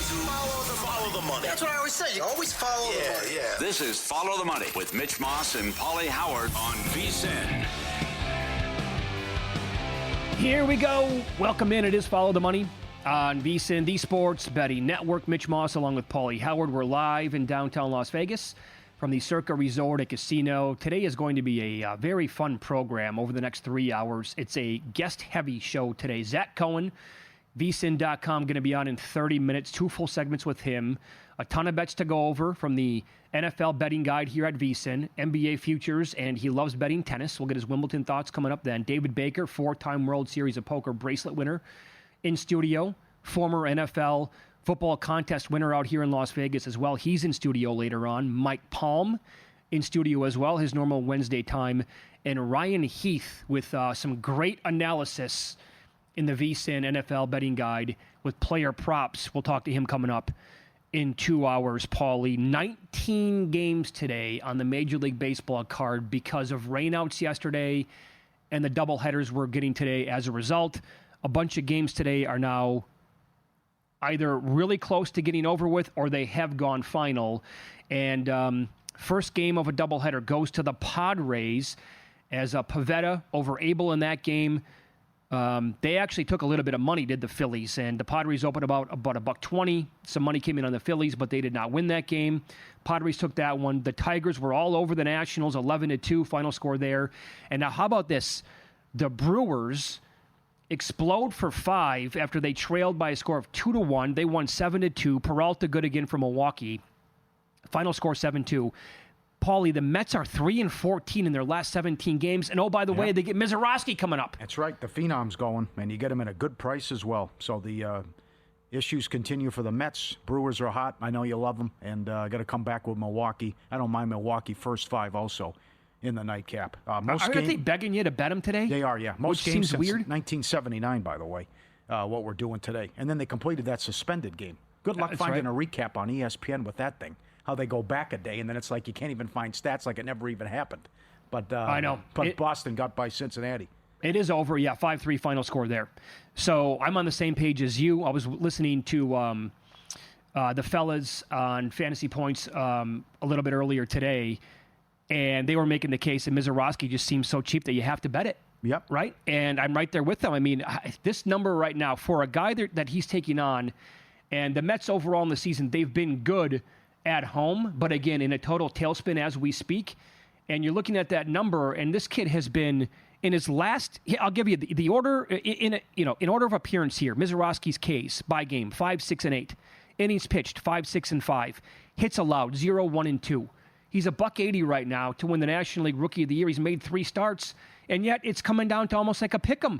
Follow the money. That's what I always say. You always follow the money. Yeah. This is Follow the Money with Mitch Moss and Paulie Howard on VSiN. Here we go. Welcome in. It is Follow the Money on VSiN, the Sports Betting Network. Mitch Moss along with Paulie Howard. We're live in downtown Las Vegas from the Circa Resort and Casino. Today is going to be a very fun program over the next 3 hours. It's a guest-heavy show today. Zach Cohen, VSiN.com, going to be on in 30 minutes. 2 full segments with him. A ton of bets to go over from the NFL betting guide here at VSiN, NBA futures, and he loves betting tennis. We'll get his Wimbledon thoughts coming up then. David Baker, 4-time World Series of Poker bracelet winner in studio. Former NFL football contest winner out here in Las Vegas as well. He's in studio later on. Mike Palm in studio as well, his normal Wednesday time. And Ryan Heath with some great analysis in the VSiN NFL betting guide with player props. We'll talk to him coming up in 2 hours, Paulie. 19 games today on the Major League Baseball card because of rainouts yesterday and the doubleheaders we're getting today as a result. A bunch of games today are now either really close to getting over with or they have gone final. And first game of a doubleheader goes to the Padres as Pivetta over Abel in that game. They actually took a little bit of money, did the Phillies, and the Padres opened about $1.20. Some money came in on the Phillies, but they did not win that game. Padres took that one. The Tigers were all over the Nationals, 11-2, final score there. And now how about this? The Brewers explode for 5 after they trailed by a score of 2-1. They won 7-2. Peralta good again for Milwaukee. Final score 7-2. Paulie, the Mets are 3-14 in their last 17 games. And, oh, by the way, they get Mizorowski coming up. That's right. The Phenom's going, and you get him at a good price as well. So the issues continue for the Mets. Brewers are hot. I know you love them. And got to come back with Milwaukee. I don't mind Milwaukee first 5 also in the nightcap. Are they begging you to bet them today? They are, yeah. Most Which games seems weird. 1979, by the way, what we're doing today. And then they completed that suspended game. Good luck finding a recap on ESPN with that thing. How they go back a day, and then it's like you can't even find stats like it never even happened. But I know. But Boston got by Cincinnati. It is over, yeah, 5-3 final score there. So I'm on the same page as you. I was listening to the fellas on Fantasy Points a little bit earlier today, and they were making the case that Mizorowski just seems so cheap that you have to bet it. Yep. Right? And I'm right there with them. I mean, this number right now, for a guy that he's taking on, and the Mets overall in the season, they've been good at home, but again, in a total tailspin as we speak. And you're looking at that number, and this kid has been in his last. I'll give you the order in order of appearance here. Mizorowski's case by game 5, 6, and 8. Innings pitched 5, 6, and 5. Hits allowed 0, 1, and 2. He's $180 right now to win the National League Rookie of the Year. He's made 3 starts, and yet it's coming down to almost like a pick'em.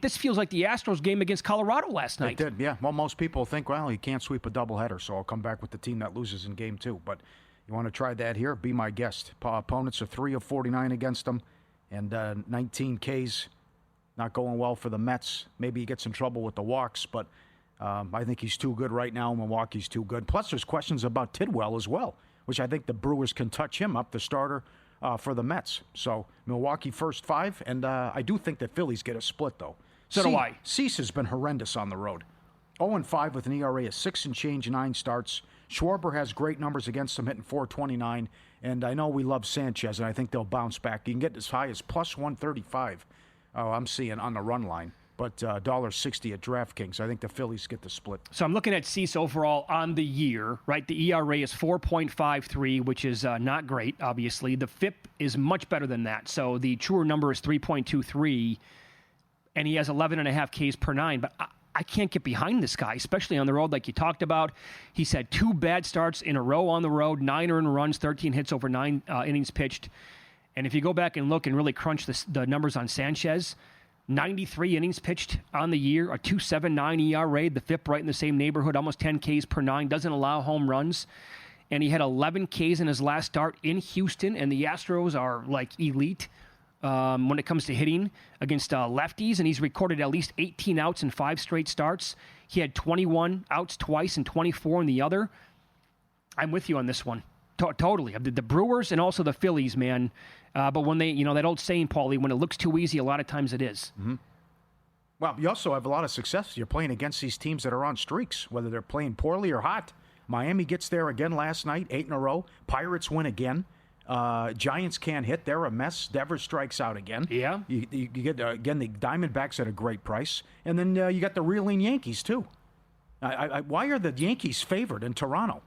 This feels like the Astros game against Colorado last night. It did, yeah. Well, most people think, well, he can't sweep a doubleheader, so I'll come back with the team that loses in game 2. But you want to try that here? Be my guest. Opponents are 3 of 49 against them, and 19 Ks. Not going well for the Mets. Maybe he gets in trouble with the walks, but I think he's too good right now. Milwaukee's too good. Plus, there's questions about Tidwell as well, which I think the Brewers can touch him up, the starter for the Mets. So Milwaukee first 5, and I do think that Phillies get a split, though. So do I. Cease has been horrendous on the road. 0-5 with an ERA of 6 and change, 9 starts. Schwarber has great numbers against him, hitting .429. And I know we love Sanchez, and I think they'll bounce back. You can get as high as plus 135. Oh, I'm seeing on the run line. But $1.60 at DraftKings. I think the Phillies get the split. So I'm looking at Cease overall on the year, right? The ERA is 4.53, which is not great, obviously. The FIP is much better than that. So the truer number is 3.23, and he has 11.5 Ks per 9. But I can't get behind this guy, especially on the road like you talked about. He's had 2 bad starts in a row on the road, 9 earned runs, 13 hits over 9 innings pitched. And if you go back and look and really crunch the numbers on Sanchez, 93 innings pitched on the year, a 2.79 ERA, the FIP right in the same neighborhood, almost 10 Ks per 9, doesn't allow home runs. And he had 11 Ks in his last start in Houston, and the Astros are like elite when it comes to hitting against lefties, and he's recorded at least 18 outs in 5 straight starts. He had 21 outs twice and 24 in the other. I'm with you on this one. Totally. The Brewers and also the Phillies, man. But when they, that old saying, Paulie, when it looks too easy, a lot of times it is. Mm-hmm. Well, you also have a lot of success. You're playing against these teams that are on streaks, whether they're playing poorly or hot. Miami gets there again last night, 8 in a row. Pirates win again. Giants can't hit. They're a mess. Devers strikes out again. Yeah. You get, again, the Diamondbacks at a great price. And then you got the reeling Yankees, too. Why are the Yankees favored in Toronto?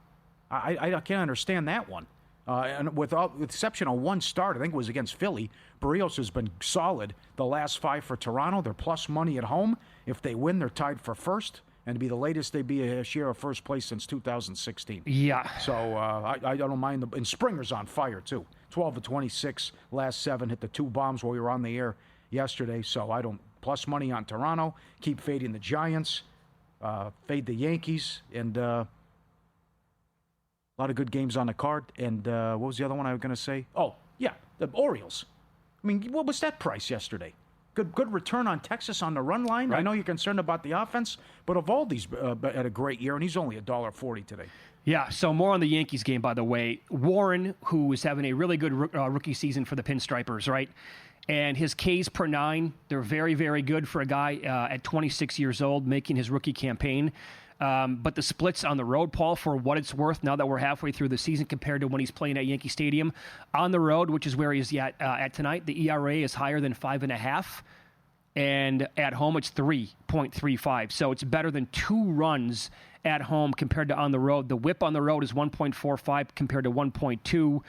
I can't understand that one. And with the exception of one start, I think it was against Philly, Barrios has been solid the last 5 for Toronto. They're plus money at home. If they win, they're tied for first. And to be the latest, they'd be a share of first place since 2016. Yeah. So I don't mind. And Springer's on fire, too. 12 of 26, last 7, hit the 2 bombs while we were on the air yesterday. So I don't, plus money on Toronto, keep fading the Giants, fade the Yankees, and a lot of good games on the card. And what was the other one I was going to say? Oh, yeah, the Orioles. I mean, what was that price yesterday? Good return on Texas on the run line. Right. I know you're concerned about the offense, but Evaldi's had a great year, and he's only $1.40 today. Yeah, so more on the Yankees game, by the way. Warren, who is having a really good rookie season for the Pinstripers, right? And his Ks per 9, they're very, very good for a guy at 26 years old making his rookie campaign. But the splits on the road, Paul, for what it's worth, now that we're halfway through the season compared to when he's playing at Yankee Stadium, on the road, which is where he's at tonight, the ERA is higher than 5.5, and at home it's 3.35. So it's better than 2 runs at home compared to on the road. The whip on the road is 1.45 compared to 1.2.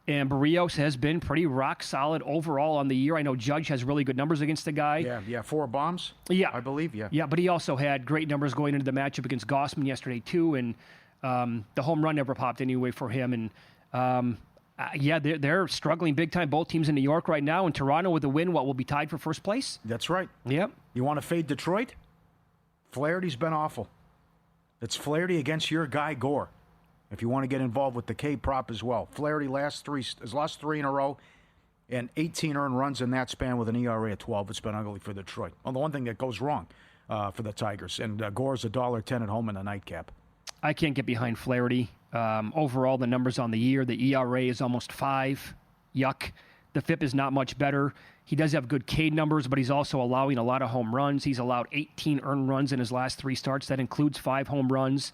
And Barrios has been pretty rock solid overall on the year. I know Judge has really good numbers against the guy. Yeah, 4 bombs. Yeah, I believe. Yeah, yeah, but he also had great numbers going into the matchup against Gossman yesterday too, and the home run never popped anyway for him. And they're struggling big time. Both teams in New York right now, and Toronto with a win, will be tied for first place. That's right. Yep. You want to fade Detroit? Flaherty's been awful. It's Flaherty against your guy Gore. If you want to get involved with the K prop as well. Flaherty has lost 3 in a row and 18 earned runs in that span with an ERA of 12. It's been ugly for Detroit. Well, the one thing that goes wrong for the Tigers. And Gore's $1.10 at home in the nightcap. I can't get behind Flaherty. Overall, the numbers on the year, the ERA is almost 5. Yuck. The FIP is not much better. He does have good K numbers, but he's also allowing a lot of home runs. He's allowed 18 earned runs in his last 3 starts. That includes 5 home runs.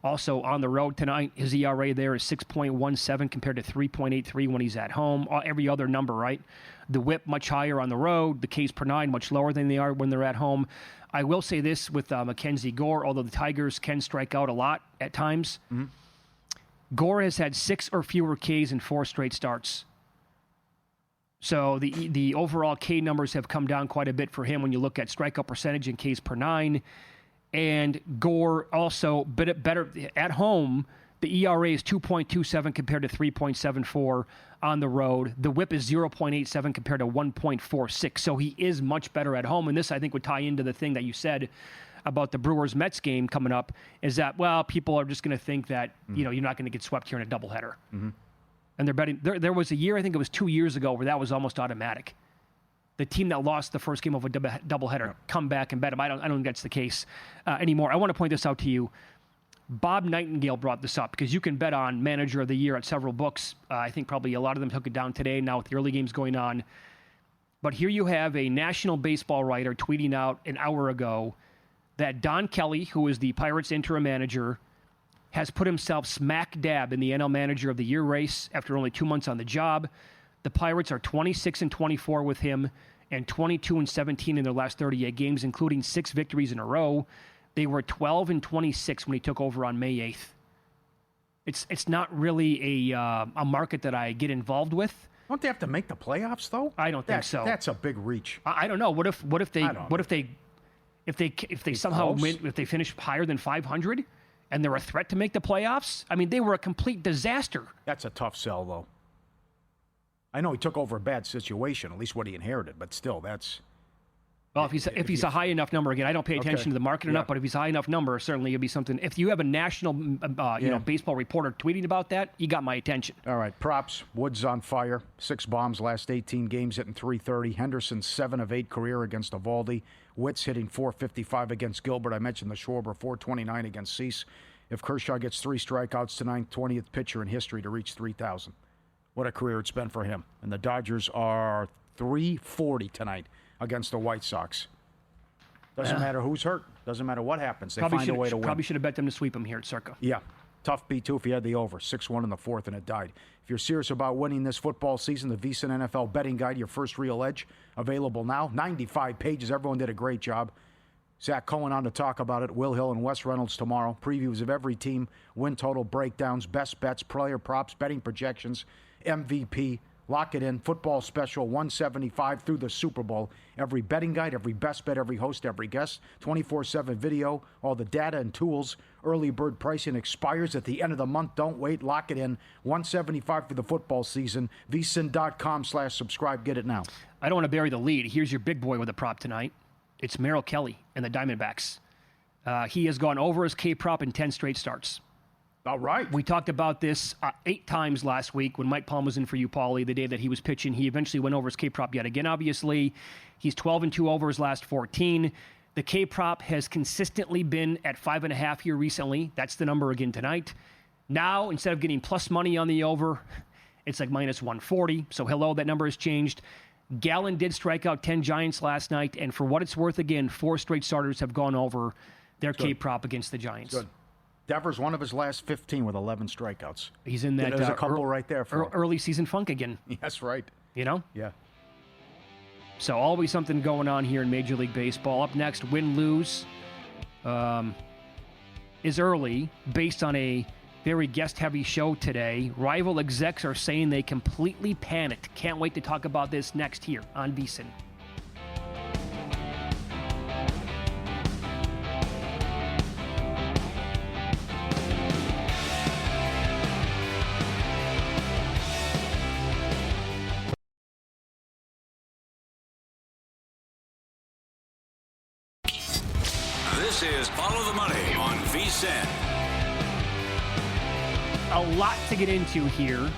Also, on the road tonight, his ERA there is 6.17 compared to 3.83 when he's at home. Every other number, right? The whip much higher on the road. The Ks per 9 much lower than they are when they're at home. I will say this with Mackenzie Gore, although the Tigers can strike out a lot at times, Gore has had 6 or fewer Ks in 4 straight starts. So the overall K numbers have come down quite a bit for him when you look at strikeout percentage and Ks per 9. And Gore also better at home. The ERA is 2.27 compared to 3.74 on the road. The whip is 0.87 compared to 1.46. So he is much better at home. And this, I think, would tie into the thing that you said about the Brewers-Mets game coming up, is that, well, people are just going to think that, you're not going to get swept here in a doubleheader. Mm-hmm. And they're betting. There was a year, I think it was 2 years ago, where that was almost automatic. The team that lost the first game of a doubleheader come back and bet them. I don't think that's the case anymore. I want to point this out to you. Bob Nightingale brought this up because you can bet on Manager of the Year at several books. I think probably a lot of them took it down today now with the early games going on. But here you have a national baseball writer tweeting out an hour ago that Don Kelly, who is the Pirates interim manager, has put himself smack dab in the NL Manager of the Year race after only 2 months on the job. The Pirates are 26-24 with him and 22-17 in their last 38 games, including 6 victories in a row. They were 12-26 when he took over on May 8th. It's not really a market that I get involved with. Don't they have to make the playoffs though? I don't think so. That's a big reach. I don't know. What if they somehow win, if they finish higher than 500 and they're a threat to make the playoffs? I mean, they were a complete disaster. That's a tough sell though. I know he took over a bad situation, at least what he inherited, but still, that's... Well, if he's a high enough number, again, I don't pay attention to the market enough, but if he's a high enough number, certainly it'll be something. If you have a national baseball reporter tweeting about that, you got my attention. All right, props. Woods on fire. 6 bombs last 18 games, hitting .330. Henderson, 7 of 8 career against Evaldi. Witts hitting .455 against Gilbert. I mentioned the Schwarber, .429 against Cease. If Kershaw gets 3 strikeouts tonight, 20th pitcher in history to reach 3,000. What a career it's been for him. And the Dodgers are .340 tonight against the White Sox. Doesn't matter who's hurt. Doesn't matter what happens. They Probably find a way to win. Probably should have bet them to sweep them here at Circa. Yeah. Tough beat, too, if you had the over. 6-1 in the fourth, and it died. If you're serious about winning this football season, the VSiN NFL Betting Guide, your first real edge, available now. 95 pages. Everyone did a great job. Zach Cohen on to talk about it. Will Hill and Wes Reynolds tomorrow. Previews of every team, win total breakdowns, best bets, player props, betting projections, MVP. Lock it in. Football special, 175 through the Super Bowl. Every betting guide, every best bet, every host, every guest. 24/7 video, all the data and tools. Early bird pricing expires at the end of the month. Don't wait. Lock it in. 175 for the football season. VSiN.com/subscribe. Get it now. I don't want to bury the lead. Here's your big boy with a prop tonight. It's Merrill Kelly and the Diamondbacks. He has gone over his K-prop in 10 straight starts. All right. We talked about this 8 times last week when Mike Palm was in for you, Paulie, the day that he was pitching. He eventually went over his K-prop yet again, obviously. He's 12-2 over his last 14. The K-prop has consistently been at 5.5 here recently. That's the number again tonight. Now, instead of getting plus money on the over, it's like minus 140. So, hello, that number has changed. Gallen did strike out 10 Giants last night, and for what it's worth, again, 4 straight starters have gone over their K-prop against the Giants. Good. Devers, one of his last 15 with 11 strikeouts. He's in that There's a couple right there for him. early season funk again. That's right. You know? Yeah. So always something going on here in Major League Baseball. Up next, win-lose is early based on a very guest-heavy show today. Rival execs are saying they completely panicked. Can't wait to talk about this next here on VSiN. This is Follow the Money on VSiN. A lot to get into here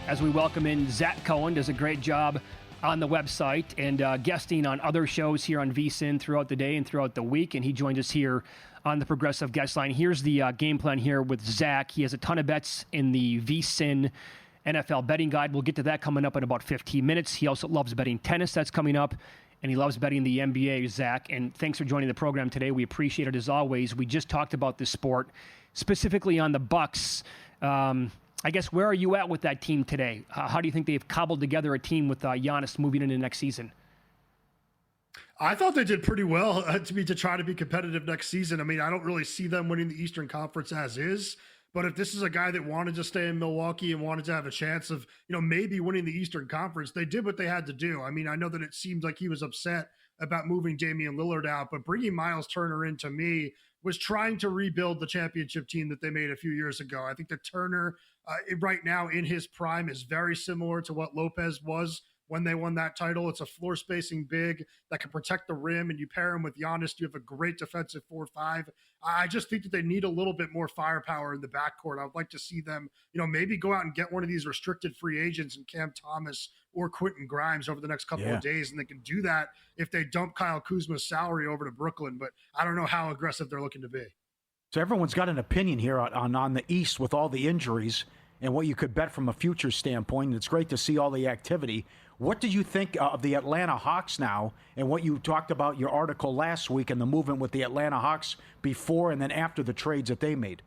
as we welcome in Zach Cohen. Does a great job on the website and guesting on other shows here on VSiN throughout the day and throughout the week. And he joined us here on the Progressive Guest Line. Here's the game plan here with Zach. He has a ton of bets in the VSiN NFL Betting Guide. We'll get to that coming up in about 15 minutes. He also loves betting tennis. That's coming up. And he loves betting the NBA, Zach. And thanks for joining the program today. We appreciate it as always. We just talked about this sport, specifically on the Bucks. I guess, where are you at with that team today? How do you think they've cobbled together a team with Giannis moving into next season? I thought they did pretty well to try to be competitive next season. I mean, I don't really see them winning the Eastern Conference as is. But if this is a guy that wanted to stay in Milwaukee and wanted to have a chance of, maybe winning the Eastern Conference, they did what they had to do. I mean, I know that it seemed like he was upset about moving Damian Lillard out, but bringing Miles Turner in, to me, was trying to rebuild the championship team that they made a few years ago. I think that Turner right now in his prime is very similar to what Lopez was when they won that title. It's a floor spacing big that can protect the rim, and you pair him with Giannis, you have a great defensive 4-5. I just think that they need a little bit more firepower in the backcourt. I would like to see them, maybe go out and get one of these restricted free agents in Cam Thomas or Quentin Grimes over the next couple of days, and they can do that if they dump Kyle Kuzma's salary over to Brooklyn. But I don't know how aggressive they're looking to be. So everyone's got an opinion here on the East with all the injuries and what you could bet from a future standpoint. It's great to see all the activity. What do you think of the Atlanta Hawks now, and what you talked about your article last week and the movement with the Atlanta Hawks before and then after the trades that they made?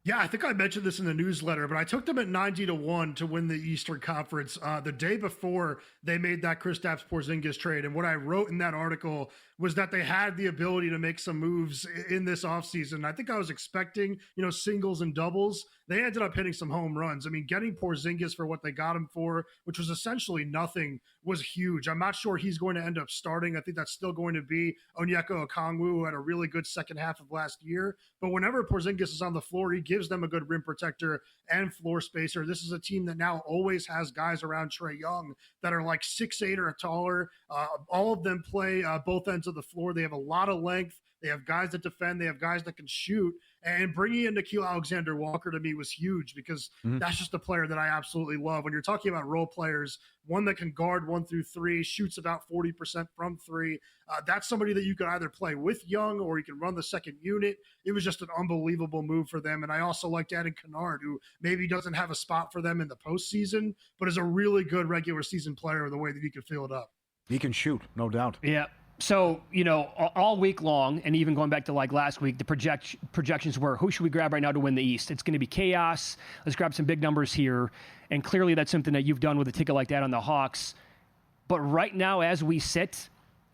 Yeah, I think I mentioned this in the newsletter, but I took them at 90-1 to win the Eastern Conference the day before they made that Kristaps Porzingis trade. And what I wrote in that article was that they had the ability to make some moves in this offseason. I think I was expecting, singles and doubles. They ended up hitting some home runs. I mean, getting Porzingis for what they got him for, which was essentially nothing, was huge. I'm not sure he's going to end up starting. I think that's still going to be Onyeka Okongwu, who had a really good second half of last year. But whenever Porzingis is on the floor, he gives them a good rim protector and floor spacer. This is a team that now always has guys around Trae Young that are like 6'8" or taller. All of them play both ends of the floor. They have a lot of length. They have guys that defend. They have guys that can shoot. And bringing in Nickeil Alexander-Walker to me was huge because that's just a player that I absolutely love. When you're talking about role players, one that can guard 1 through 3, shoots about 40% from 3, that's somebody that you could either play with Young or you can run the second unit. It was just an unbelievable move for them. And I also liked adding Kennard, who maybe doesn't have a spot for them in the postseason, but is a really good regular season player the way that he can fill it up. He can shoot, no doubt. Yeah. So, all week long, and even going back to like last week, the projections were, who should we grab right now to win the East? It's going to be chaos. Let's grab some big numbers here. And clearly that's something that you've done with a ticket like that on the Hawks. But right now, as we sit,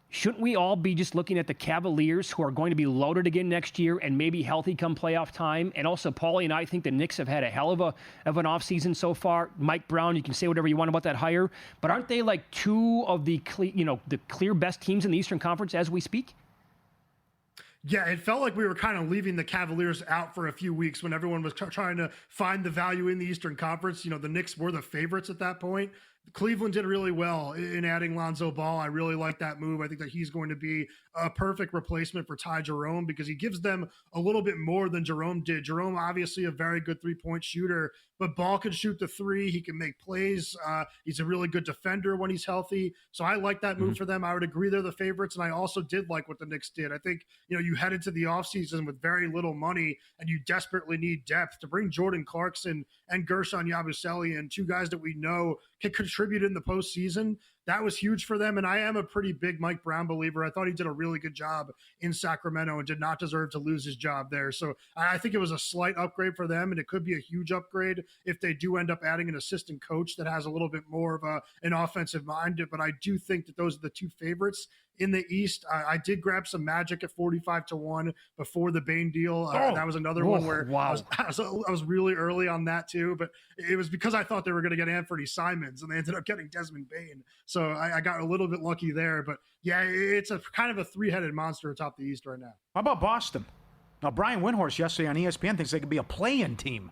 shouldn't we all be just looking at the Cavaliers, who are going to be loaded again next year and maybe healthy come playoff time? And also, Paulie and I think the Knicks have had a hell of an offseason so far. Mike Brown, you can say whatever you want about that hire, but aren't they like two of the clear best teams in the Eastern Conference as we speak? Yeah, it felt like we were kind of leaving the Cavaliers out for a few weeks when everyone was trying to find the value in the Eastern Conference. The Knicks were the favorites at that point. Cleveland did really well in adding Lonzo Ball. I really like that move. I think that he's going to be a perfect replacement for Ty Jerome because he gives them a little bit more than Jerome did. Jerome, obviously a very good three-point shooter, but Ball can shoot the three. He can make plays. He's a really good defender when he's healthy. So I like that move for them. I would agree they're the favorites, and I also did like what the Knicks did. I think, you head into the offseason with very little money, and you desperately need depth to bring Jordan Clarkson and Gershon Yabusele in, two guys that we know can contribute in the postseason. That was huge for them, and I am a pretty big Mike Brown believer. I thought he did a really good job in Sacramento and did not deserve to lose his job there. So I think it was a slight upgrade for them, and it could be a huge upgrade if they do end up adding an assistant coach that has a little bit more of an offensive mind. But I do think that those are the two favorites in the East. I did grab some Magic at 45-1 before the Bane deal. That was another one where wow. I was really early on that too, but it was because I thought they were going to get Anthony Simons, and they ended up getting Desmond Bane. So I got a little bit lucky there. But yeah, it's a kind of a three-headed monster atop the East right now. How about Boston? Now, Brian Windhorst yesterday on ESPN thinks they could be a play-in team.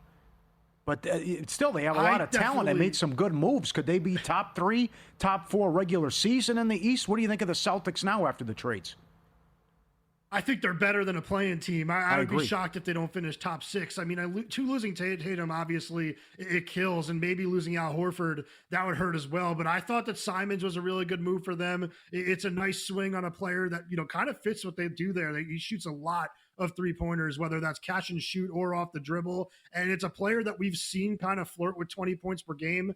But still, they have a lot of talent. They made some good moves. Could they be top 3, top 4 regular season in the East? What do you think of the Celtics now after the trades? I think they're better than a playing team. I would agree. be shocked if they don't finish top 6. I mean, losing Tatum, obviously, it kills, and maybe losing Al Horford, that would hurt as well. But I thought that Simons was a really good move for them. It's a nice swing on a player that, kind of fits what they do there. He shoots a lot of three-pointers, whether that's catch and shoot or off the dribble. And it's a player that we've seen kind of flirt with 20 points per game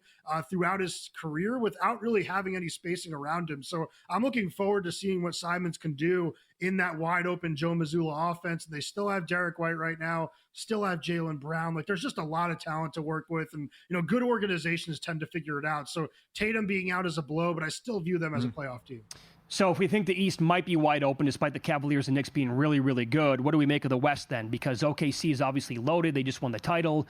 throughout his career without really having any spacing around him. So I'm looking forward to seeing what Simons can do in that wide open Joe Mazzulla offense. They still have Derek White right now, still have Jaylen Brown. Like, there's just a lot of talent to work with, and good organizations tend to figure it out. So Tatum being out is a blow, but I still view them as a playoff team. So if we think the East might be wide open despite the Cavaliers and Knicks being really, really good, what do we make of the West then? Because OKC is obviously loaded. They just won the title.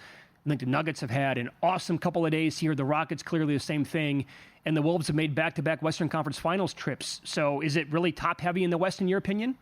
I think the Nuggets have had an awesome couple of days here. The Rockets clearly the same thing. And the Wolves have made back-to-back Western Conference Finals trips. So is it really top-heavy in the West in your opinion?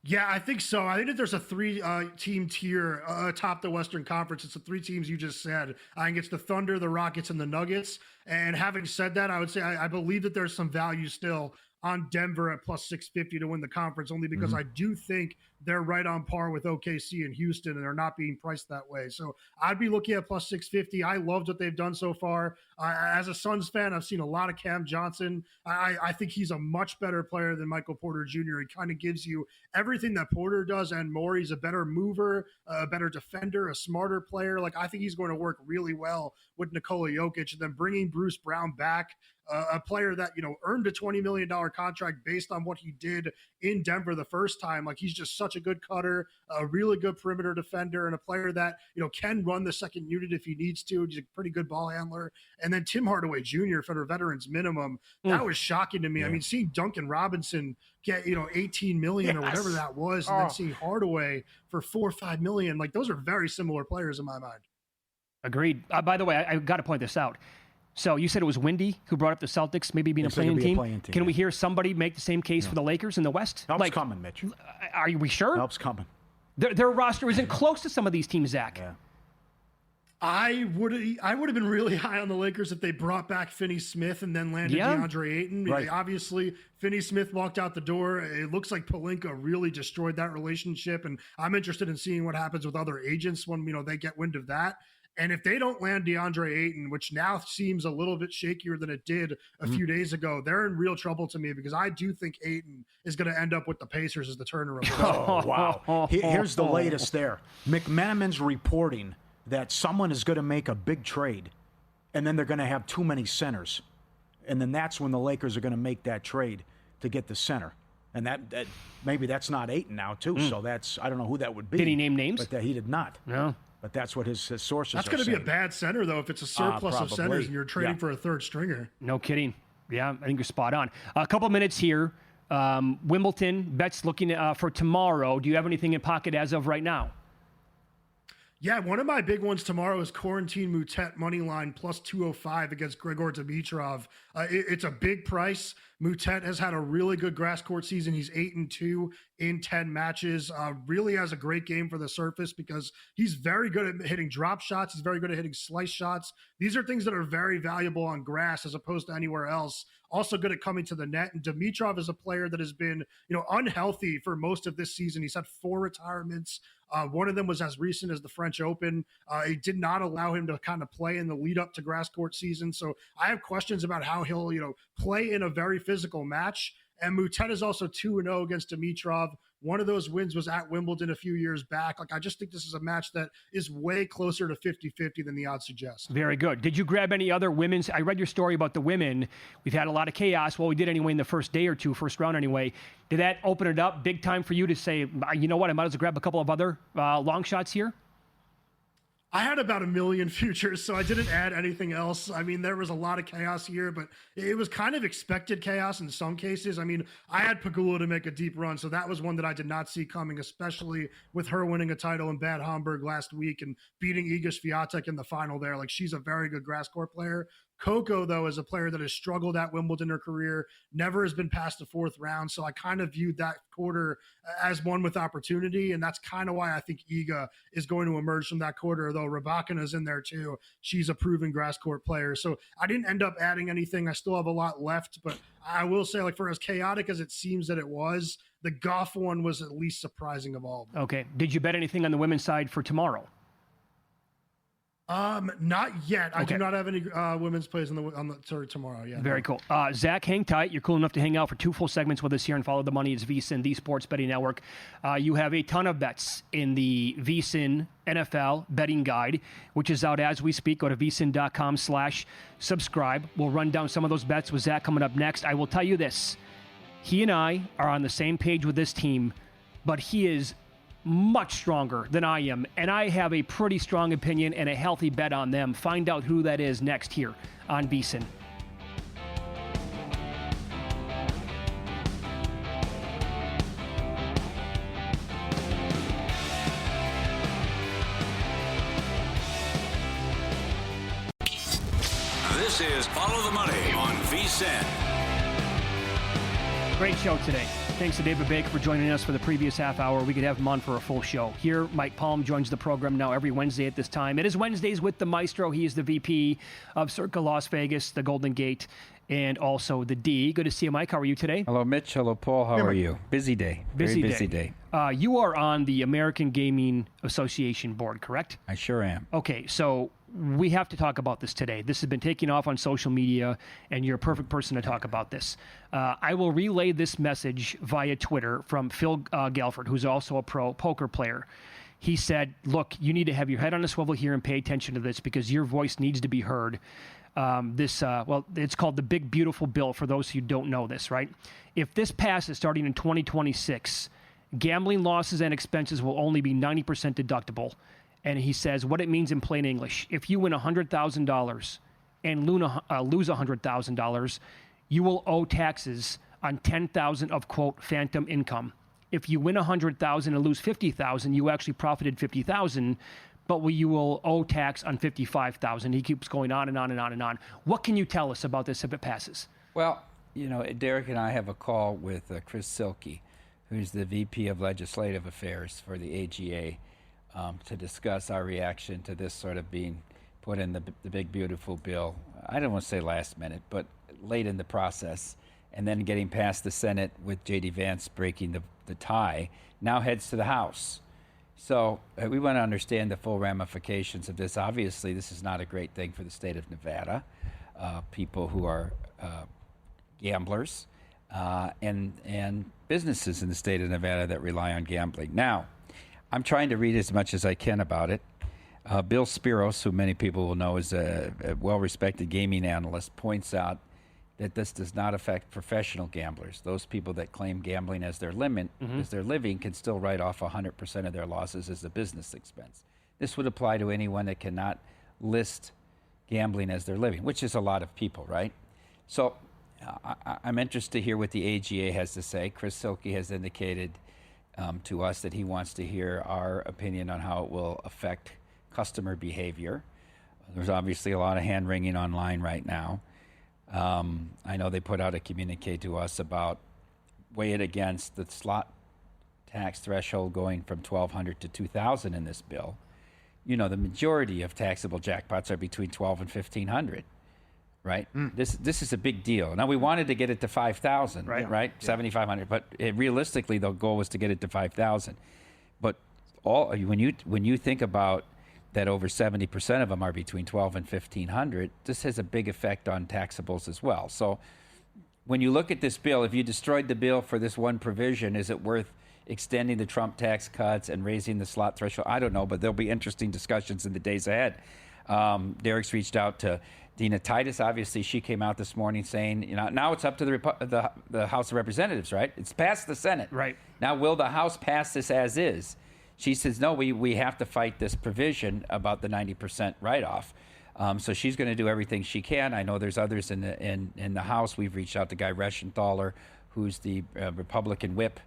Yeah, I think so. I think that there's a three-team tier atop the Western Conference. It's the three teams you just said. I think it's the Thunder, the Rockets, and the Nuggets. And having said that, I would say I believe that there's some value still on Denver at plus 650 to win the conference, only because I do think they're right on par with OKC and Houston, and they're not being priced that way. So I'd be looking at plus 650. I loved what they've done so far. As a Suns fan, I've seen a lot of Cam Johnson. I think he's a much better player than Michael Porter Jr. He kind of gives you everything that Porter does and more. He's a better mover, a better defender, a smarter player. Like, I think he's going to work really well with Nikola Jokic. And then bringing Bruce Brown back, a player that, earned a $20 million contract based on what he did in Denver the first time. Like, he's just such a good cutter, a really good perimeter defender, and a player that, can run the second unit if he needs to. He's a pretty good ball handler. And then Tim Hardaway Jr. for the veterans minimum. That was shocking to me. Yeah. I mean, seeing Duncan Robinson get, 18 million or whatever that was, and then seeing Hardaway for $4 or $5 million, like, those are very similar players in my mind. Agreed. By the way, I got to point this out. So you said it was Windy who brought up the Celtics maybe being a playing team. Can we hear somebody make the same case for the Lakers in the West? Help's coming, Mitch. Are we sure? Help's coming. Their roster isn't close to some of these teams, Zach. Yeah. I would have been really high on the Lakers if they brought back Finney Smith and then landed DeAndre Ayton. Right. Obviously, Finney Smith walked out the door. It looks like Pelinka really destroyed that relationship, and I'm interested in seeing what happens with other agents when they get wind of that. And if they don't land DeAndre Ayton, which now seems a little bit shakier than it did a few days ago, they're in real trouble to me, because I do think Ayton is going to end up with the Pacers as the turnaround. Oh, wow. Here's the latest there. McMenamin's reporting that someone is going to make a big trade, and then they're going to have too many centers. And then that's when the Lakers are going to make that trade to get the center. And that maybe that's not Ayton now, too. So that's, I don't know who that would be. Did he name names? But he did not. No. But that's what his sources That's are going to be a saying. bad center, though, if it's a surplus of Probably. centers and you're trading Yeah. for a third stringer. No kidding. Yeah, I think you're spot on. A couple minutes here. Wimbledon, bets looking for tomorrow. Do you have anything in pocket as of right now? Yeah, one of my big ones tomorrow is Corentin Moutet money line plus 205 against Grigor Dimitrov. It's a big price. Moutet has had a really good grass court season. He's 8-2 in 10 matches. Really has a great game for the surface because he's very good at hitting drop shots. He's very good at hitting slice shots. These are things that are very valuable on grass as opposed to anywhere else. Also good at coming to the net. And Dimitrov is a player that has been, unhealthy for most of this season. He's had 4 retirements. One of them was as recent as the French Open. It did not allow him to kind of play in the lead up to grass court season. So I have questions about how he'll, play in a very physical match. And Moutet is also 2-0 against Dimitrov. One of those wins was at Wimbledon a few years back. I just think this is a match that is way closer to 50-50 than the odds suggest. Very good. Did you grab any other women's? I read your story about the women. We've had a lot of chaos. Well, we did anyway in the first day or two, first round anyway. Did that open it up big time for you to say, you know what, I might as well grab a couple of other long shots here? I had about 1 million futures, so I didn't add anything else. I mean, there was a lot of chaos here, but it was kind of expected chaos in some cases. I mean, I had Pegula to make a deep run, so that was one that I did not see coming, especially with her winning a title in Bad Homburg last week and beating Iga Swiatek in the final there. She's a very good grass court player. Coco, though, is a player that has struggled at Wimbledon in her career, never has been past the 4th round. So I kind of viewed that quarter as one with opportunity. And that's kind of why I think Iga is going to emerge from that quarter, though Rybakina is in there too. She's a proven grass court player. So I didn't end up adding anything. I still have a lot left, but I will say, for as chaotic as it seems that it was, the Goff one was at least surprising of all. Okay. Did you bet anything on the women's side for tomorrow? Not yet. I Okay. do not have any women's plays on the tomorrow. Yeah. Very cool. Zach, hang tight. You're cool enough to hang out for 2 full segments with us here and Follow the Money. It's VSiN, the Sports Betting Network. You have a ton of bets in the VSiN NFL Betting Guide, which is out as we speak. Go to vsin.com/subscribe. We'll run down some of those bets with Zach coming up next. I will tell you this. He and I are on the same page with this team, but he is much stronger than I am, and I have a pretty strong opinion and a healthy bet on them. Find out who that is next here on VSiN. This is Follow the Money on VSiN. Great show today. Thanks to David Baker for joining us for the previous half hour. We could have him on for a full show. Here, Mike Palm joins the program now every Wednesday at this time. It is Wednesdays with the Maestro. He is the VP of Circa Las Vegas, the Golden Gate, and also the D. Good to see you, Mike. How are you today? Hello, Mitch. Hello, Paul. How are you? Busy day. Very busy day. You are on the American Gaming Association board, correct? I sure am. Okay, so we have to talk about this today. This has been taking off on social media, and you're a perfect person to talk about this. I will relay this message via Twitter from Phil Gelford, who's also a pro poker player. He said, look, you need to have your head on a swivel here and pay attention to this because your voice needs to be heard. It's called the Big Beautiful Bill for those who don't know this, right? If this passes starting in 2026, gambling losses and expenses will only be 90% deductible. And he says what it means in plain English. If you win $100,000 and lose $100,000, you will owe taxes on $10,000 of, quote, phantom income. If you win $100,000 and lose $50,000, you actually profited $50,000, but you will owe tax on $55,000. He keeps going on and on and on and on. What can you tell us about this if it passes? Well, Derek and I have a call with Chris Silke, who's the VP of Legislative Affairs for the AGA, to discuss our reaction to this sort of being put in the Big Beautiful Bill. I don't want to say last minute, but late in the process, and then getting past the Senate with J.D. Vance breaking the tie, now heads to the House. So we want to understand the full ramifications of this. Obviously, this is not a great thing for the state of Nevada, people who are gamblers, and businesses in the state of Nevada that rely on gambling. Now, I'm trying to read as much as I can about it. Bill Spiros, who many people will know is a well-respected gaming analyst, points out that this does not affect professional gamblers. Those people that claim gambling as their limit, as their living, can still write off 100% of their losses as a business expense. This would apply to anyone that cannot list gambling as their living, which is a lot of people, right? So I'm interested to hear what the AGA has to say. Chris Silkey has indicated to us that he wants to hear our opinion on how it will affect customer behavior. There's obviously a lot of hand-wringing online right now. I know they put out a communique to us about weigh it against the slot tax threshold going from $1,200 to $2,000 in this bill. You know, the majority of taxable jackpots are between $1,200 and $1,500, right? This is a big deal. Now, we wanted to get it to $5,000, right? $7,500, but realistically, the goal was to get it to $5,000. But when you think about that, over 70% of them are between $1,200 and $1,500. This has a big effect on taxables as well. So, when you look at this bill, if you destroyed the bill for this one provision, is it worth extending the Trump tax cuts and raising the slot threshold? I don't know, but there'll be interesting discussions in the days ahead. Derek's reached out to Dina Titus. Obviously, she came out this morning saying, you know, now it's up to the House of Representatives, right? It's passed the Senate. Right. Now, will the House pass this as is? She says, no, we have to fight this provision about the 90% write-off. So she's going to do everything she can. I know there's others in the House. We've reached out to Guy Reschenthaler, who's the Republican whip,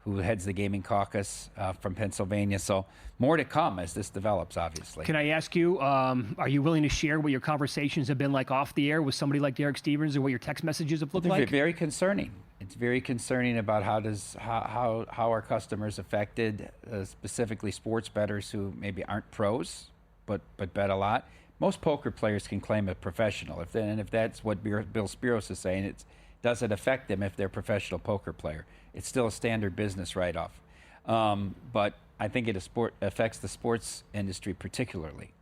who heads the gaming caucus from Pennsylvania. So more to come as this develops, obviously. Can I ask you, are you willing to share what your conversations have been like off the air with somebody like Derek Stevens, or what your text messages have looked They're like? very concerning. It's very concerning about how our customers affected, specifically sports bettors who maybe aren't pros, but bet a lot. Most poker players can claim a professional. If that's what Bill Spiros is saying, it doesn't affect them if they're a professional poker player. It's still a standard business write-off. But I think it affects the sports industry particularly.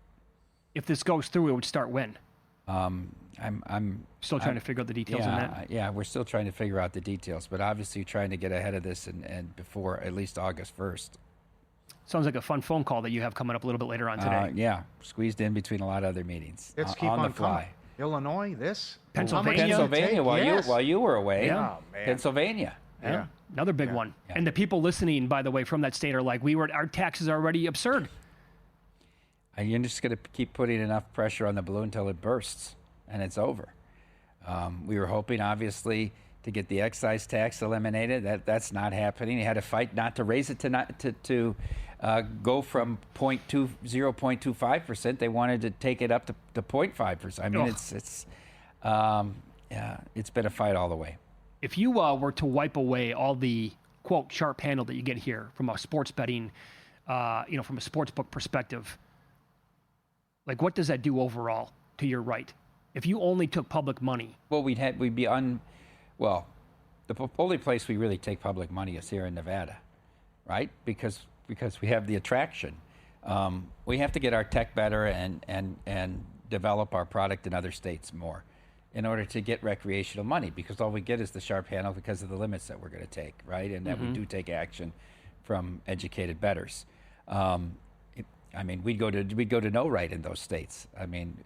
If this goes through, it would start when? I'm Still trying to figure out the details on that. Yeah, we're still trying to figure out the details, but obviously trying to get ahead of this and before at least August 1st. Sounds like a fun phone call that you have coming up a little bit later on today. Yeah, squeezed in between a lot of other meetings. Let's keep on on the fly. coming. Illinois, this? Pennsylvania. Pennsylvania, while you were away. Yeah. Oh, man. Pennsylvania. Yeah. Another big one. Yeah. And the people listening, by the way, from that state are like, our taxes are already absurd. And you're just going to keep putting enough pressure on the balloon until it bursts, and it's over. We were hoping, obviously, to get the excise tax eliminated. That's not happening. You had to fight not to raise it to go from 0.25%. They wanted to take it up to 0.5%. I mean, it's been a fight all the way. If you were to wipe away all the, quote, sharp handle that you get here from a sports betting, from a sports book perspective, like, what does that do overall to your right? If you only took public money. Well, the only place we really take public money is here in Nevada, right? Because we have the attraction. We have to get our tech better and develop our product in other states more in order to get recreational money, because all we get is the sharp handle because of the limits that we're going to take, right? And that we do take action from educated bettors. We'd go to no right in those states. I mean,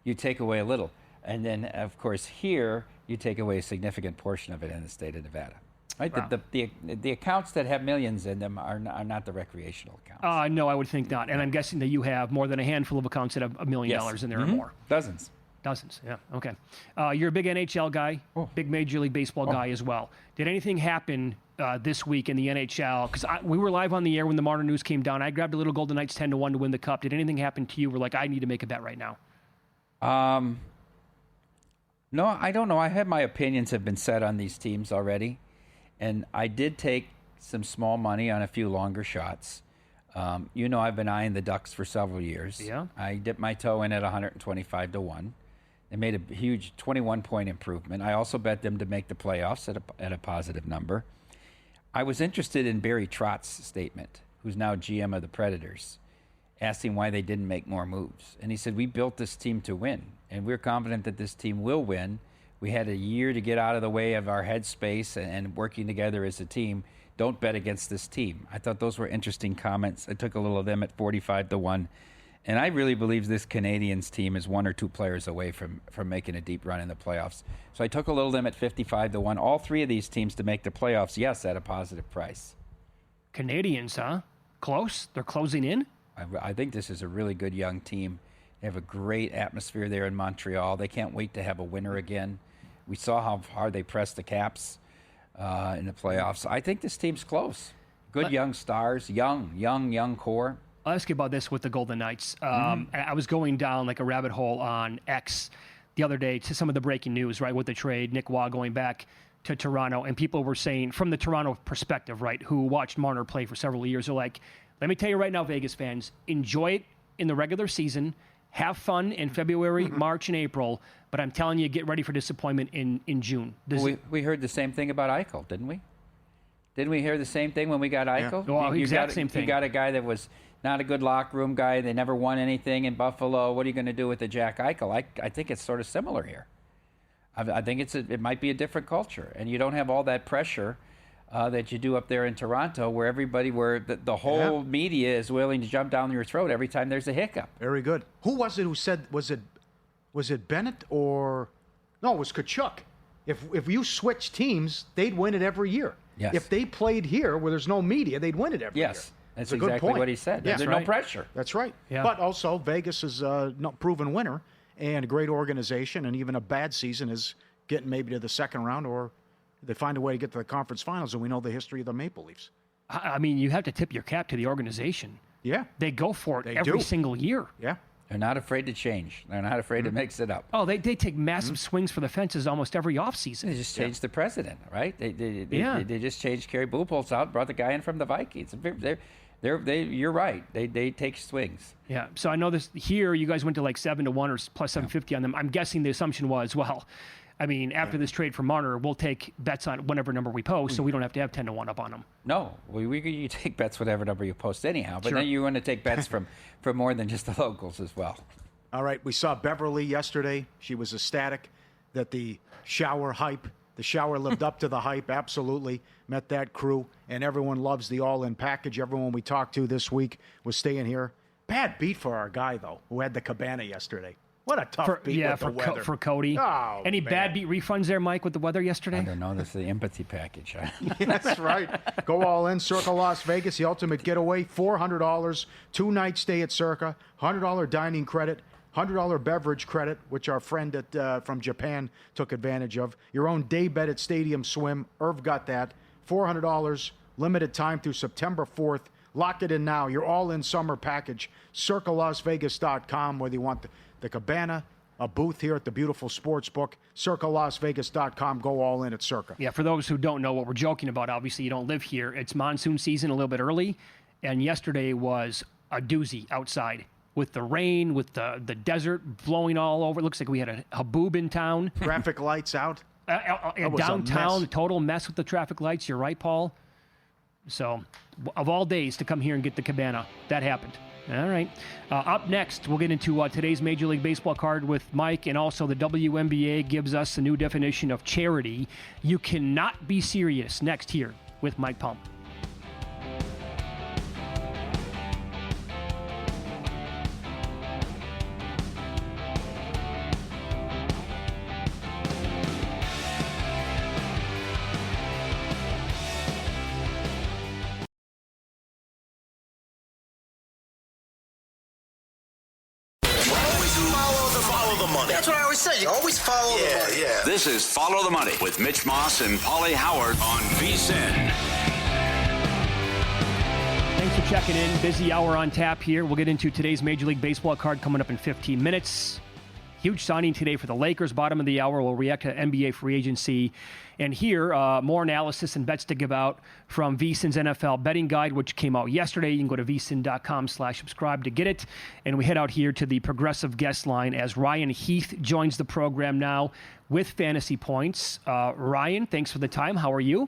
you take away a little. And then, of course, here, you take away a significant portion of it in the state of Nevada. Right? Wow. The accounts that have millions in them are not the recreational accounts. No, I would think not. And I'm guessing that you have more than a handful of accounts that have $1 million in there or more. Dozens. Dozens, yeah. Okay. You're a big NHL guy, big Major League Baseball guy as well. Did anything happen this week in the NHL? Because we were live on the air when the Marner News came down. I grabbed a little Golden Knights 10-1 to win the Cup. Did anything happen to you where, like, I need to make a bet right now? No, I don't know. I have my opinions have been set on these teams already. And I did take some small money on a few longer shots. I've been eyeing the Ducks for several years. Yeah. I dipped my toe in at 125-1. They made a huge 21-point improvement. I also bet them to make the playoffs at a positive number. I was interested in Barry Trotz's statement, who's now GM of the Predators, asking why they didn't make more moves. And he said, we built this team to win, and we're confident that this team will win. We had a year to get out of the way of our headspace and working together as a team. Don't bet against this team. I thought those were interesting comments. I took a little of them at 45-1 And I really believe this Canadians team is 1 or 2 players away from making a deep run in the playoffs. So I took a little limit, 55-1. All 3 of these teams to make the playoffs, yes, at a positive price. Canadians, huh? Close? They're closing in? I think this is a really good young team. They have a great atmosphere there in Montreal. They can't wait to have a winner again. We saw how hard they pressed the Caps in the playoffs. I think this team's close. Good young stars, young core. I'll ask you about this with the Golden Knights. I was going down like a rabbit hole on X the other day to some of the breaking news, right, with the trade, Nick Waugh going back to Toronto, and people were saying, from the Toronto perspective, right, who watched Marner play for several years, they're like, let me tell you right now, Vegas fans, enjoy it in the regular season, have fun in February, March, and April, but I'm telling you, get ready for disappointment in June. We heard the same thing about Eichel, didn't we? Didn't we hear the same thing when we got Eichel? Yeah. Well, exact same thing. You got a guy that was not a good locker room guy. They never won anything in Buffalo. What are you going to do with the Jack Eichel? I think it's sort of similar here. I think it might be a different culture, and you don't have all that pressure that you do up there in Toronto, where the whole media is willing to jump down your throat every time there's a hiccup. Very good. Who was it who said, was it Bennett or, no, it was Kachuk. If you switch teams, they'd win it every year. Yes. If they played here where there's no media, they'd win it every year. Yes, that's a good exactly point. what he said. Yeah. There's no pressure. That's right. Yeah. But also, Vegas is a proven winner and a great organization, and even a bad season is getting maybe to the second round, or they find a way to get to the conference finals, and we know the history of the Maple Leafs. I mean, you have to tip your cap to the organization. Yeah. They go for it They every do. single year. Yeah. They're not afraid to change. They're not afraid to mix it up. Oh, they take massive swings for the fences almost every offseason. They just changed the president, right? They just changed Kerry Bullpulse out, brought the guy in from the Vikings. You're right. They take swings. Yeah. So I know this here. You guys went to like 7-1 or plus 750 on them. I'm guessing the assumption was, well, I mean, after this trade for Marner, we'll take bets on whatever number we post, so we don't have to have 10-1 up on them. No, you take bets whatever number you post anyhow, but Sure. then you want to take bets from more than just the locals as well. All right, we saw Beverly yesterday. She was ecstatic that the shower lived up to the hype, absolutely. Met that crew, and everyone loves the all-in package. Everyone we talked to this week was staying here. Bad beat for our guy, though, who had the cabana yesterday. What a tough beat with the weather. For Cody. Oh, Any man. bad beat refunds there, Mike, with the weather yesterday? I don't know. That's the empathy package. That's right. Go all in. Circa Las Vegas, the ultimate getaway. $400, 2-night stay at Circa. $100 dining credit. $100 beverage credit, which our friend from Japan took advantage of. Your own day bed at Stadium Swim. Irv got that. $400, limited time through September 4th. Lock it in now. Your all-in summer package. CircaLasVegas.com, whether you want the cabana, a booth here at the beautiful sports book. CircaLasVegas.com. Go all in at Circa. Yeah, for those who don't know what we're joking about, obviously you don't live here. It's monsoon season a little bit early, and yesterday was a doozy outside with the rain, with the desert blowing all over. It looks like we had a haboob in town. Traffic lights out. Was a Downtown, mess. total mess with the traffic lights. You're right, Paul. So, of all days to come here and get the cabana, that happened. All right. Up next, we'll get into today's Major League Baseball card with Mike, and also the WNBA gives us a new definition of charity. You cannot be serious. Next here with Mike Palm. Follow the money. That's what I always say. You always follow the money. Yeah. This is Follow the Money with Mitch Moss and Paulie Howard on VSiN. Thanks for checking in. Busy hour on tap here. We'll get into today's Major League Baseball card coming up in 15 minutes. Huge signing today for the Lakers. Bottom of the hour, we'll react to NBA free agency. And here, more analysis and bets to give out from VSiN's NFL betting guide, which came out yesterday. You can go to vsin.com/subscribe to get it. And we head out here to the Progressive guest line as Ryan Heath joins the program now with Fantasy Points. Ryan, thanks for the time. How are you?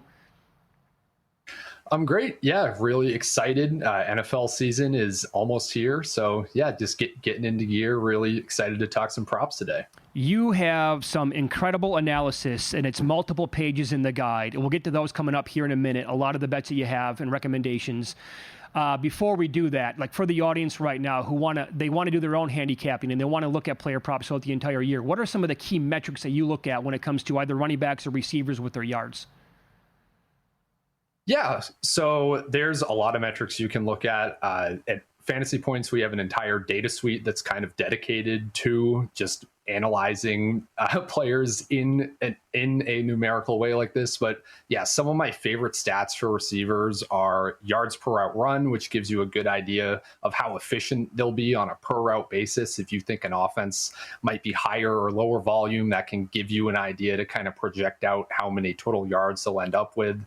I'm great. Yeah, really excited. NFL season is almost here. So, yeah, just getting into gear. Really excited to talk some props today. You have some incredible analysis, and it's multiple pages in the guide. And we'll get to those coming up here in a minute. A lot of the bets that you have and recommendations. Before we do that, like for the audience right now who want to do their own handicapping and they want to look at player props throughout the entire year, what are some of the key metrics that you look at when it comes to either running backs or receivers with their yards? Yeah, so there's a lot of metrics you can look at. At Fantasy Points, we have an entire data suite that's kind of dedicated to just analyzing players in a numerical way like this. But yeah, some of my favorite stats for receivers are yards per route run, which gives you a good idea of how efficient they'll be on a per route basis. If you think an offense might be higher or lower volume, that can give you an idea to kind of project out how many total yards they'll end up with.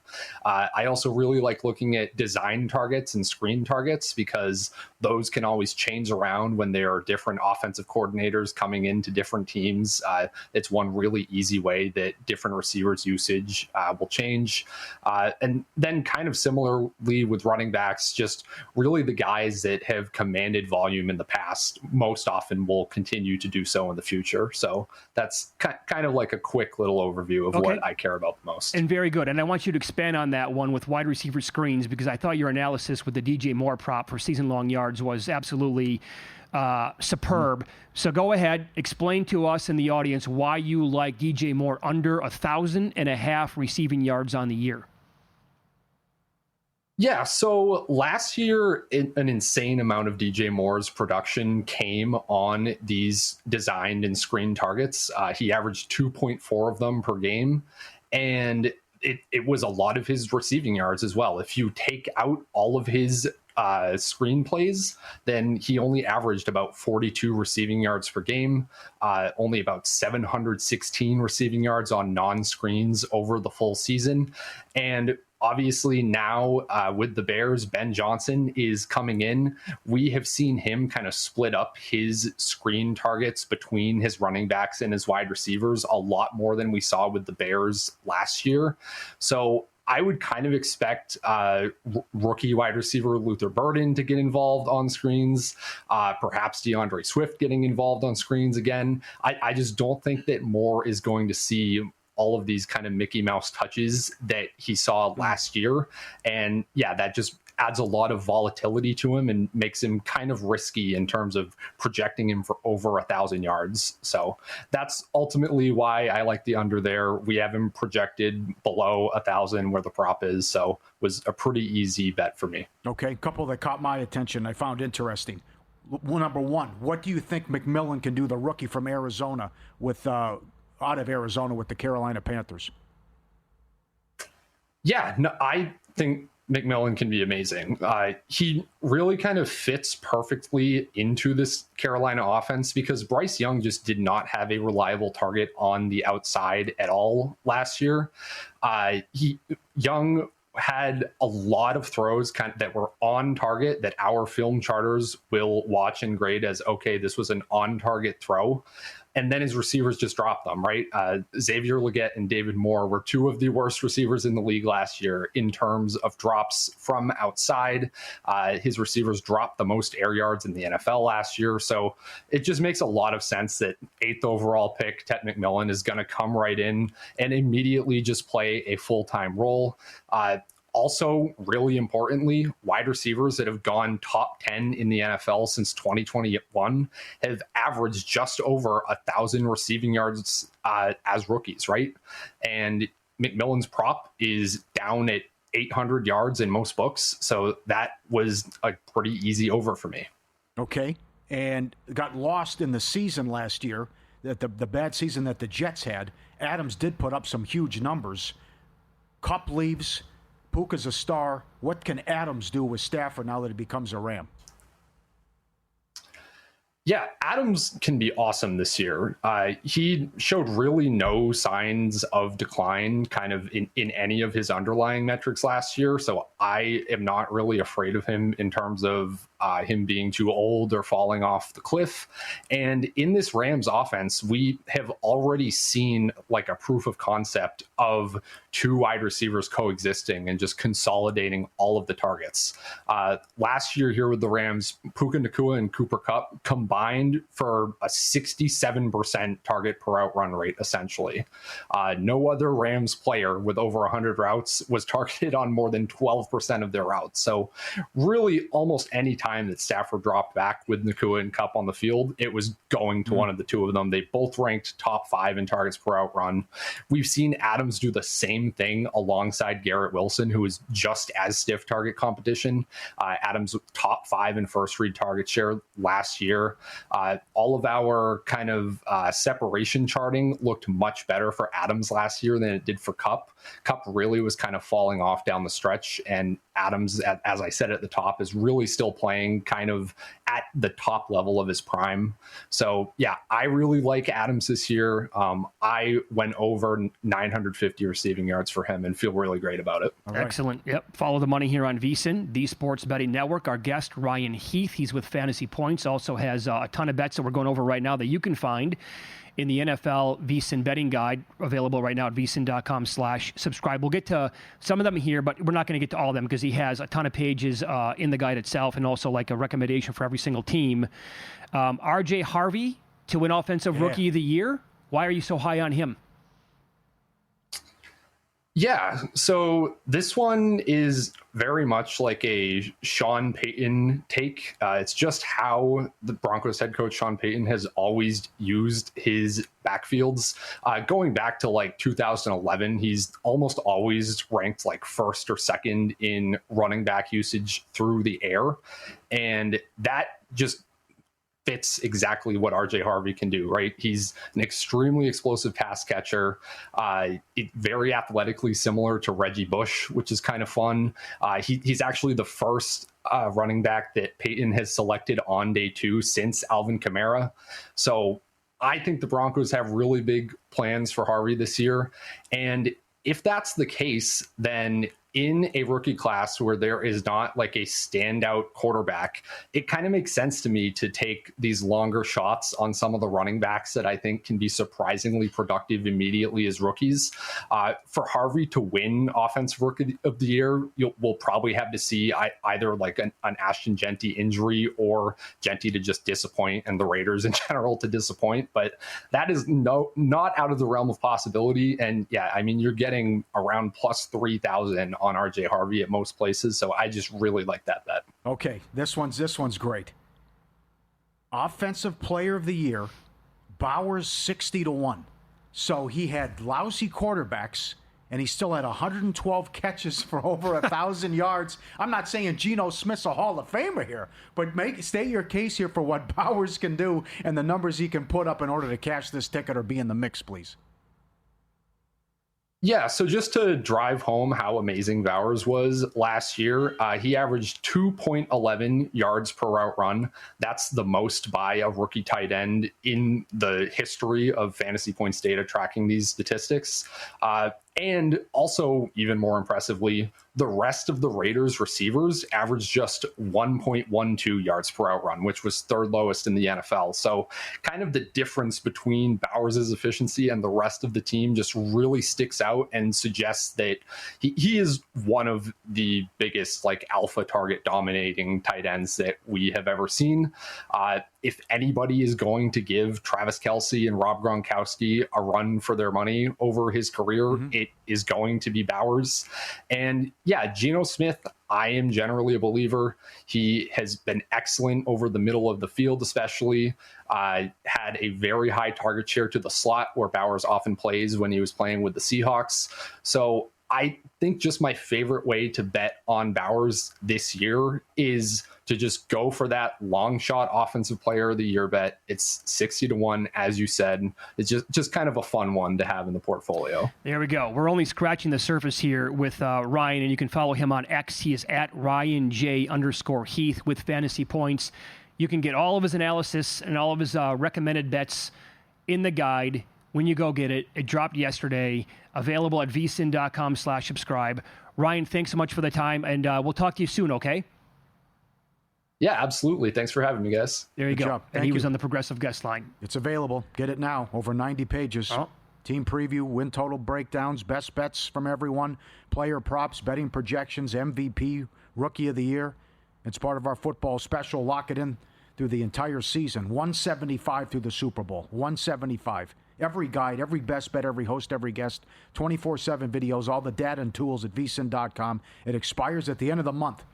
I also really like looking at design targets and screen targets because those can always change around when there are different offensive coordinators coming into different teams. It's one really easy way that different receivers' usage will change. And then kind of similarly with running backs, just really the guys that have commanded volume in the past most often will continue to do so in the future. So that's kind of like a quick little overview of what I care about the most. And very good. And I want you to expand on that one with wide receiver screens, because I thought your analysis with the DJ Moore prop for season-long yards was absolutely superb. So go ahead, explain to us and the audience why you like DJ Moore under 1,500 receiving yards on the year. Yeah, so last year, an insane amount of DJ Moore's production came on these designed and screened targets. He averaged 2.4 of them per game, and it was a lot of his receiving yards as well. If you take out all of his screenplays, then he only averaged about 42 receiving yards per game, only about 716 receiving yards on non-screens over the full season. And obviously now with the Bears, Ben Johnson is coming in. We have seen him kind of split up his screen targets between his running backs and his wide receivers a lot more than we saw with the Bears last year. So I would kind of expect rookie wide receiver Luther Burden to get involved on screens, perhaps DeAndre Swift getting involved on screens again. I just don't think that Moore is going to see all of these kind of Mickey Mouse touches that he saw last year. And yeah, that just adds a lot of volatility to him and makes him kind of risky in terms of projecting him for over 1,000 yards. So that's ultimately why I like the under there. We have him projected below 1,000 where the prop is. So it was a pretty easy bet for me. Okay, a couple that caught my attention I found interesting. Number one, what do you think McMillan can do, the rookie from Arizona, with out of Arizona with the Carolina Panthers? Yeah, no, I think McMillan can be amazing. He really kind of fits perfectly into this Carolina offense because Bryce Young just did not have a reliable target on the outside at all last year. Young had a lot of throws that were on target that our film charters will watch and grade as, okay, this was an on target throw. And then his receivers just dropped them, right? Xavier Legette and David Moore were two of the worst receivers in the league last year in terms of drops from outside. His receivers dropped the most air yards in the NFL last year. So it just makes a lot of sense that 8th overall pick, Ted McMillan, is going to come right in and immediately just play a full-time role. Also, really importantly, wide receivers that have gone top 10 in the NFL since 2021 have averaged just over 1,000 receiving yards as rookies, right? And McMillan's prop is down at 800 yards in most books. So that was a pretty easy over for me. Okay. And got lost in the season last year, that the bad season that the Jets had. Adams did put up some huge numbers. Kupp leaves. Puka's a star. What can Adams do with Stafford now that he becomes a Ram? Yeah, Adams can be awesome this year. He showed really no signs of decline kind of in any of his underlying metrics last year. So I am not really afraid of him in terms of him being too old or falling off the cliff. And in this Rams offense, we have already seen like a proof of concept of two wide receivers coexisting and just consolidating all of the targets. Last year here with the Rams, Puka Nacua and Cooper Kupp combined combined for a 67% target per out run rate, essentially. No other Rams player with over 100 routes was targeted on more than 12% of their routes. So really almost any time that Stafford dropped back with Nacua and Kupp on the field, it was going to one of the two of them. They both ranked top 5 in targets per out run. We've seen Adams do the same thing alongside Garrett Wilson, who is just as stiff target competition. Adams top 5 in first read target share last year. All of our kind of separation charting looked much better for Adams last year than it did for Kupp. Kupp really was kind of falling off down the stretch, and Adams, as I said at the top, is really still playing kind of at the top level of his prime. So yeah, I really like Adams this year. I went over 950 receiving yards for him and feel really great about it. Right. Excellent. Yep. Follow the money here on VSiN, the Sports Betting Network. Our guest, Ryan Heath, he's with Fantasy Points, also has a ton of bets that we're going over right now that you can find in the NFL VSiN betting guide, available right now at vsin.com/subscribe. We'll get to some of them here, but we're not going to get to all of them because he has a ton of pages in the guide itself, and also like a recommendation for every single team. RJ Harvey to win Offensive Rookie of the Year. Why are you so high on him? Yeah, so this one is very much like a Sean Payton take. It's just how the Broncos head coach Sean Payton has always used his backfields. Going back to like 2011, he's almost always ranked like first or second in running back usage through the air. And that just fits exactly what RJ Harvey can do, right? He's an extremely explosive pass catcher, very athletically similar to Reggie Bush, which is kind of fun. He's actually the first running back that Peyton has selected on day 2 since Alvin Kamara. So I think the Broncos have really big plans for Harvey this year. And if that's the case, then in a rookie class where there is not like a standout quarterback, it kind of makes sense to me to take these longer shots on some of the running backs that I think can be surprisingly productive immediately as rookies. For Harvey to win Offensive Rookie of the Year, we'll probably have to see either like an Ashton Genty injury or Genty to just disappoint and the Raiders in general to disappoint. But that is not out of the realm of possibility. And yeah, I mean, you're getting around plus 3,000 on RJ Harvey at most places, so I just really like that bet. Okay, this one's great. Offensive Player of the Year, Bowers 60-1. So he had lousy quarterbacks, and he still had 112 catches for over 1,000 yards. I'm not saying Geno Smith's a Hall of Famer here, but state your case here for what Bowers can do and the numbers he can put up in order to cash this ticket or be in the mix, please. Yeah, so just to drive home how amazing Bowers was last year, he averaged 2.11 yards per route run. That's the most by a rookie tight end in the history of Fantasy Points data tracking these statistics. And also, even more impressively, the rest of the Raiders receivers averaged just 1.12 yards per out run, which was third lowest in the NFL. So kind of the difference between Bowers' efficiency and the rest of the team just really sticks out and suggests that he is one of the biggest like alpha target dominating tight ends that we have ever seen. If anybody is going to give Travis Kelce and Rob Gronkowski a run for their money over his career, it is going to be Bowers. And yeah, Geno Smith, I am generally a believer. He has been excellent over the middle of the field, especially. Had a very high target share to the slot where Bowers often plays when he was playing with the Seahawks. So I think just my favorite way to bet on Bowers this year is to just go for that long shot Offensive Player of the Year bet. It's 60-1, as you said. It's just kind of a fun one to have in the portfolio. There we go. We're only scratching the surface here with Ryan, and you can follow him on X. He is at RyanJ_Heath with Fantasy Points. You can get all of his analysis and all of his recommended bets in the guide when you go get it. It dropped yesterday. Available at vsin.com/subscribe. Ryan, thanks so much for the time, and we'll talk to you soon, okay? Yeah, absolutely. Thanks for having me, guys. There you Good go. job. And Thank he you. was on the Progressive Guest line. It's available. Get it now. Over 90 pages. Oh. Team preview, win total breakdowns, best bets from everyone, player props, betting projections, MVP, Rookie of the Year. It's part of our football special. Lock it in through the entire season. 175 through the Super Bowl. 175. Every guide, every best bet, every host, every guest, 24/7 videos, all the data and tools at vsin.com. It expires at the end of the month.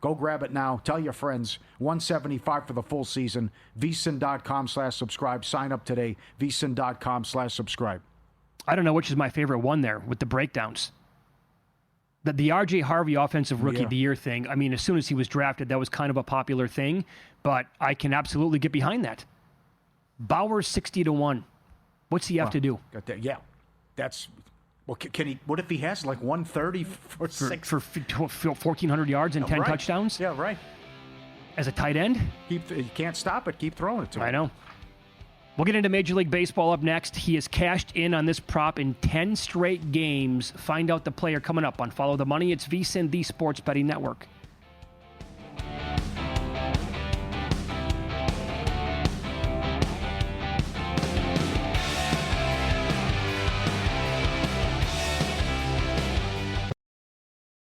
Go grab it now. Tell your friends. 175 for the full season. vsin.com/subscribe. Sign up today. vsin.com/subscribe. I don't know which is my favorite one there with the breakdowns. The R.J. Harvey Offensive Rookie of the Year thing, I mean, as soon as he was drafted, that was kind of a popular thing, but I can absolutely get behind that. Bowers 60-1. What's he have to do? Got that? Yeah. That's... Well, can he? What if he has like 130 for 1,400 yards and 10 touchdowns? Yeah, right. As a tight end? You can't stop it. Keep throwing it to him. I know. We'll get into Major League Baseball up next. He has cashed in on this prop in 10 straight games. Find out the player coming up on Follow the Money. It's VSiN, the Sports Betting Network.